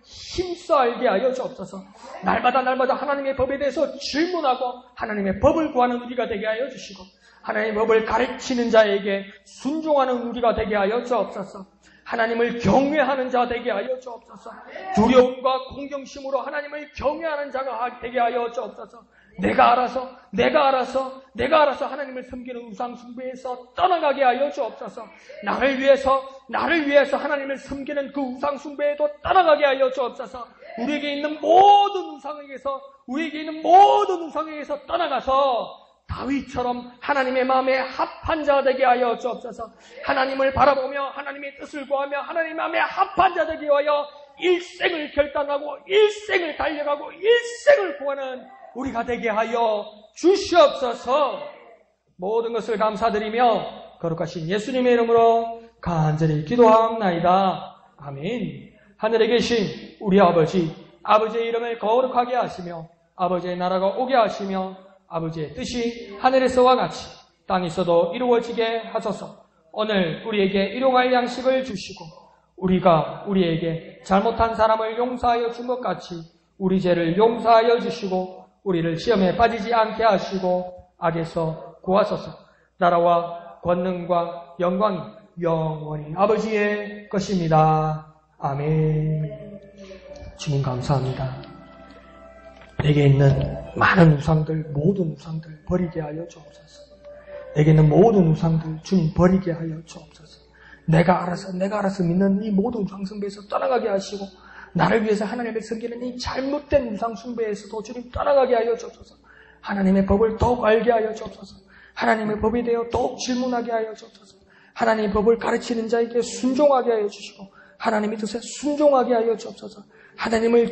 힘써 알게 하여 주옵소서. 날마다 하나님의 법에 대해서 질문하고 하나님의 법을 구하는 우리가 되게 하여 주시고, 하나님의 법을 가르치는 자에게 순종하는 우리가 되게 하여 주옵소서. 하나님을 경외하는 자 되게 하여 주옵소서. 두려움과 공경심으로 하나님을 경외하는 자가 되게 하여 주옵소서. 내가 알아서 하나님을 섬기는 우상 숭배에서 떠나가게 하여 주옵소서. 나를 위해서 하나님을 섬기는 그 우상 숭배에도 떠나가게 하여 주옵소서. 우리에게 있는 모든 우상에게서 떠나가서 다윗처럼 하나님의 마음에 합한 자 되게 하여 주옵소서. 하나님을 바라보며 하나님의 뜻을 구하며 하나님의 마음에 합한 자 되게 하여 일생을 결단하고 일생을 달려가고 일생을 구하는 우리가 되게 하여 주시옵소서. 모든 것을 감사드리며 거룩하신 예수님의 이름으로 간절히 기도하옵나이다. 아멘. 하늘에 계신 우리 아버지의 이름을 거룩하게 하시며 아버지의 나라가 오게 하시며 아버지의 뜻이 하늘에서와 같이 땅에서도 이루어지게 하소서. 오늘 우리에게 일용할 양식을 주시고 우리가 우리에게 잘못한 사람을 용서하여 준 것 같이 우리 죄를 용서하여 주시고 우리를 시험에 빠지지 않게 하시고 악에서 구하소서. 나라와 권능과 영광이 영원히 아버지의 것입니다. 아멘. 주님 감사합니다. 내게 있는 많은 우상들, 모든 우상들 버리게 하여 주옵소서. 내게 있는 모든 우상들 주님 버리게 하여 주옵소서. 내가 알아서 믿는 이 모든 우상 숭배에서 떠나가게 하시고 나를 위해서 하나님을 섬기는 이 잘못된 우상 숭배에서도 주님 떠나가게 하여 주옵소서. 하나님의 법을 더욱 알게 하여 주옵소서. 하나님의 법에 대해 더욱 질문하게 하여 주옵소서. 하나님의 법을 가르치는 자에게 순종하게 하여 주시고 하나님의 뜻에 순종하게 하여 주옵소서. 하나님을